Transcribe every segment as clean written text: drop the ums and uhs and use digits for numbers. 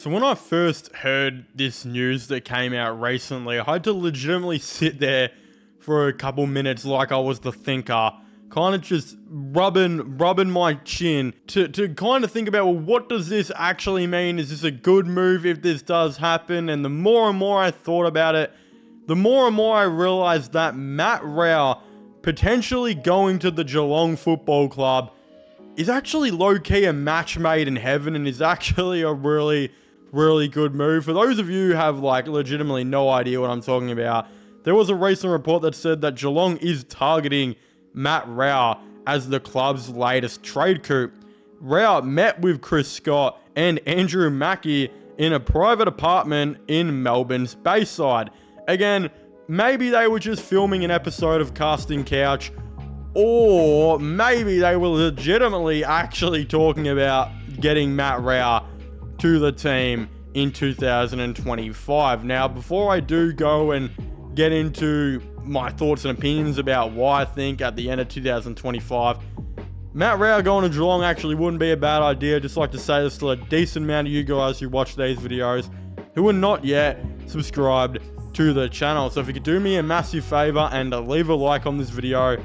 So when I first heard this news that came out recently, I had to legitimately sit there for a couple minutes like I was the thinker, kind of just rubbing my chin to kind of think about, well, what does this actually mean? Is this a good move if this does happen? And the more and more I thought about it, the more and more I realized that Matt Rowell potentially going to the Geelong Football Club is actually low-key a match made in heaven and is actually a really good move. For those of you who have legitimately no idea what I'm talking about, there was a recent report that said that Geelong is targeting Matt Rowell as the club's latest trade coup. Rowell met with Chris Scott and Andrew Mackey in a private apartment in Melbourne's Bayside. Again, maybe they were just filming an episode of Casting Couch, or maybe they were legitimately actually talking about getting Matt Rowell to the team in 2025. Now, before I do go and get into my thoughts and opinions about why I think at the end of 2025, Matt Rowell going to Geelong actually wouldn't be a bad idea. Just like to say there's still a decent amount of you guys who watch these videos who are not yet subscribed to the channel. So if you could do me a massive favor and leave a like on this video,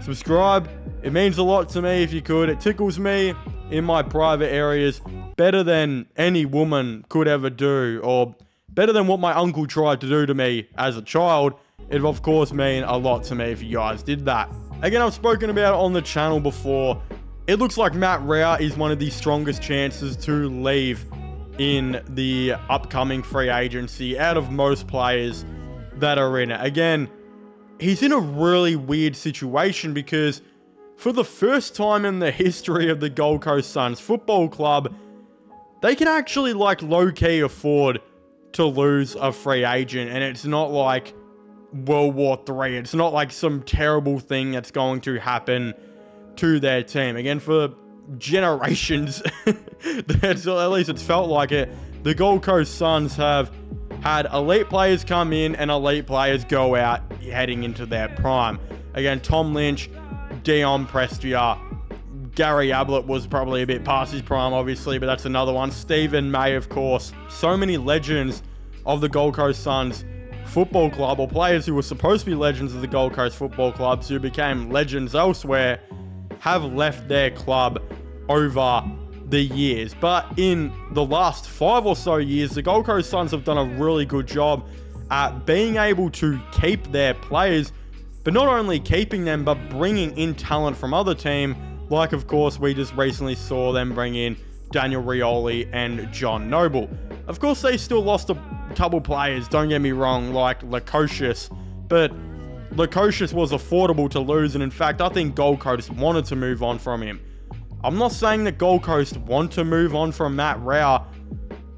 subscribe. It means a lot to me if you could. It tickles me in my private areas better than any woman could ever do, or better than what my uncle tried to do to me as a child. It would of course mean a lot to me if you guys did that. Again, I've spoken about it on the channel before. It looks like Matt Rowell is one of the strongest chances to leave in the upcoming free agency out of most players that are in it. Again, he's in a really weird situation because for the first time in the history of the Gold Coast Suns Football Club, they can actually low-key afford to lose a free agent, and it's not like World War III. It's not like some terrible thing that's going to happen to their team. Again, for generations, at least it's felt like it, the Gold Coast Suns have had elite players come in and elite players go out heading into their prime. Again, Tom Lynch, Dion Prestia, Gary Ablett was probably a bit past his prime, obviously, but that's another one. Stephen May, of course. So many legends of the Gold Coast Suns Football Club, or players who were supposed to be legends of the Gold Coast Football Clubs who became legends elsewhere, have left their club over the years. But in the last 5 or so years, the Gold Coast Suns have done a really good job at being able to keep their players, but not only keeping them, but bringing in talent from other teams. Like, of course, we just recently saw them bring in Daniel Rioli and John Noble. Of course, they still lost a couple players, don't get me wrong, like Lukosius, but Lukosius was affordable to lose, and in fact, I think Gold Coast wanted to move on from him. I'm not saying that Gold Coast want to move on from Matt Rowell,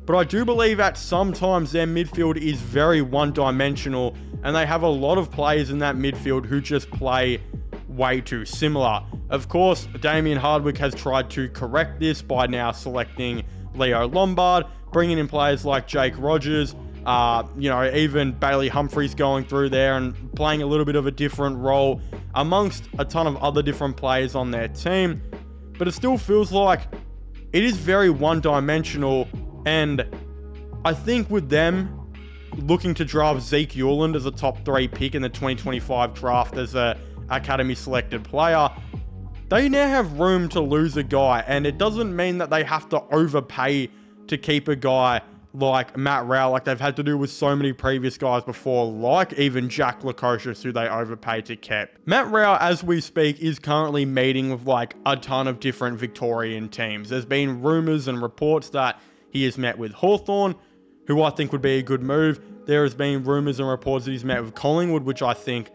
but I do believe at sometimes their midfield is very one-dimensional, and they have a lot of players in that midfield who just play way too similar. Of course, Damien Hardwick has tried to correct this by now selecting Leo Lombard, bringing in players like Jake Rogers, even Bailey Humphries going through there and playing a little bit of a different role amongst a ton of other different players on their team. But it still feels like it is very one-dimensional, and I think with them looking to draft Zeke Euland as a top 3 pick in the 2025 draft as a academy selected player, they now have room to lose a guy, and it doesn't mean that they have to overpay to keep a guy like Matt Rowell, like they've had to do with so many previous guys before, like even Jack Lukosius, who they overpaid to keep. Matt Rowell, as we speak, is currently meeting with a ton of different Victorian teams. There's been rumours and reports that he has met with Hawthorn, who I think would be a good move. There has been rumours and reports that he's met with Collingwood, which I think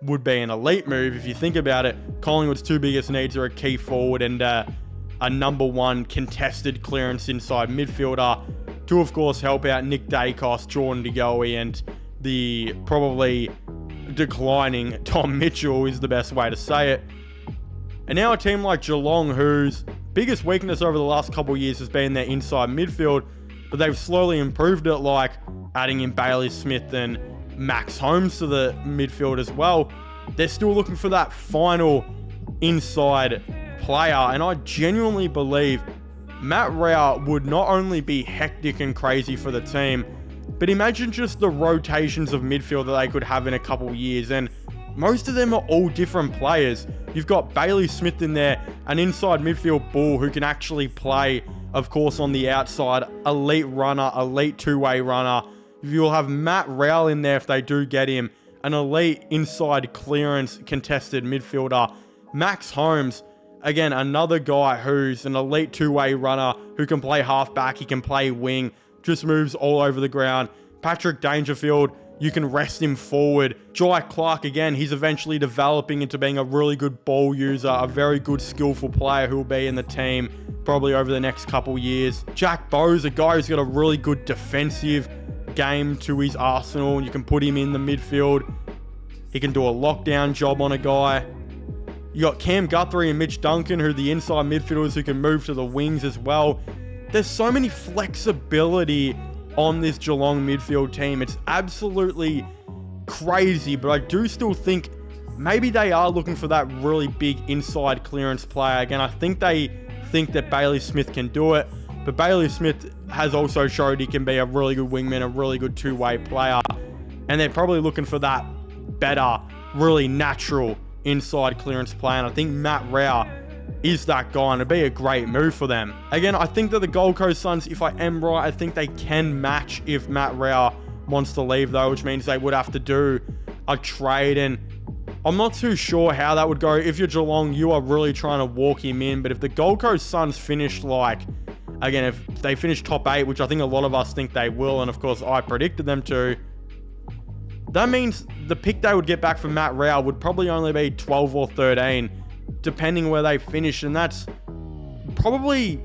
would be an elite move. If you think about it, Collingwood's 2 biggest needs are a key forward and a number 1 contested clearance inside midfielder to, of course, help out Nick Dacos, Jordan De Goey, and the probably declining Tom Mitchell is the best way to say it. And now a team like Geelong, whose biggest weakness over the last couple of years has been their inside midfield, but they've slowly improved it, like adding in Bailey Smith and Max Holmes to the midfield as well. They're still looking for that final inside player, and I genuinely believe Matt Rowell would not only be hectic and crazy for the team, but imagine just the rotations of midfield that they could have in a couple years, and most of them are all different players. You've got Bailey Smith in there, an inside midfield bull who can actually play, of course, on the outside, elite runner, elite two-way runner. You'll have Matt Rowell in there if they do get him, an elite inside clearance contested midfielder. Max Holmes, again, another guy who's an elite two-way runner who can play halfback, he can play wing, just moves all over the ground. Patrick Dangerfield, you can rest him forward. Jai Clark, again, he's eventually developing into being a really good ball user, a very good skillful player who will be in the team probably over the next couple years. Jack Bowes, a guy who's got a really good defensive game to his arsenal. You can put him in the midfield. He can do a lockdown job on a guy. You got Cam Guthrie and Mitch Duncan, who are the inside midfielders who can move to the wings as well. There's so many flexibility on this Geelong midfield team. It's absolutely crazy, but I do still think maybe they are looking for that really big inside clearance player. Again, I think they think that Bailey Smith can do it, but Bailey Smith has also showed he can be a really good wingman, a really good two-way player, and they're probably looking for that better, really natural inside clearance player, and I think Matt Rowell is that guy, and it'd be a great move for them. Again, I think that the Gold Coast Suns, if I am right, I think they can match if Matt Rowell wants to leave though, which means they would have to do a trade, and I'm not too sure how that would go. If you're Geelong, you are really trying to walk him in, but if the Gold Coast Suns finish again, if they finish top 8, which I think a lot of us think they will, and of course I predicted them to, that means the pick they would get back from Matt Rowell would probably only be 12 or 13, depending where they finish, and that's probably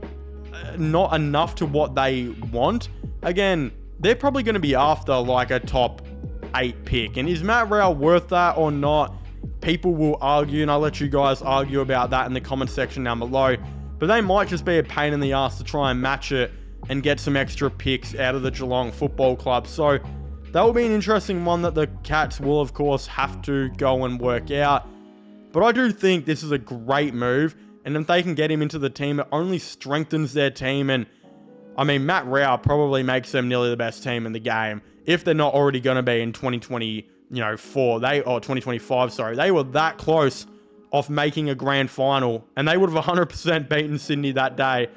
not enough to what they want. Again, they're probably going to be after like a top 8 pick, and is Matt Rowell worth that or not? People will argue, and I'll let you guys argue about that in the comment section down below, but they might just be a pain in the ass to try and match it and get some extra picks out of the Geelong Football Club. So that will be an interesting one that the Cats will, of course, have to go and work out. But I do think this is a great move, and if they can get him into the team, it only strengthens their team. And I mean, Matt Rowell probably makes them nearly the best team in the game, if they're not already going to be in 2024, or 2025, sorry. They were that close off making a grand final, and they would have 100% beaten Sydney that day.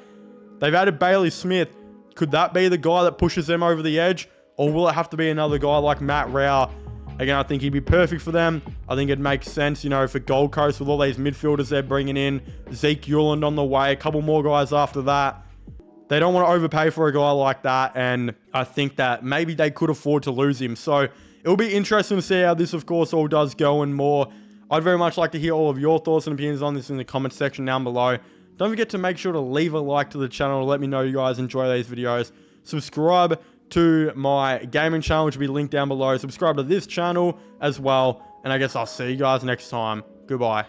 They've added Bailey Smith. Could that be the guy that pushes them over the edge, or will it have to be another guy like Matt Rowell? Again, I think he'd be perfect for them. I think it makes sense, for Gold Coast with all these midfielders they're bringing in. Zeke Uland on the way, a couple more guys after that. They don't want to overpay for a guy like that, and I think that maybe they could afford to lose him. So it'll be interesting to see how this, of course, all does go and more. I'd very much like to hear all of your thoughts and opinions on this in the comment section down below. Don't forget to make sure to leave a like to the channel to let me know you guys enjoy these videos. Subscribe to my gaming channel, which will be linked down below. Subscribe to this channel as well, and I guess I'll see you guys next time. Goodbye.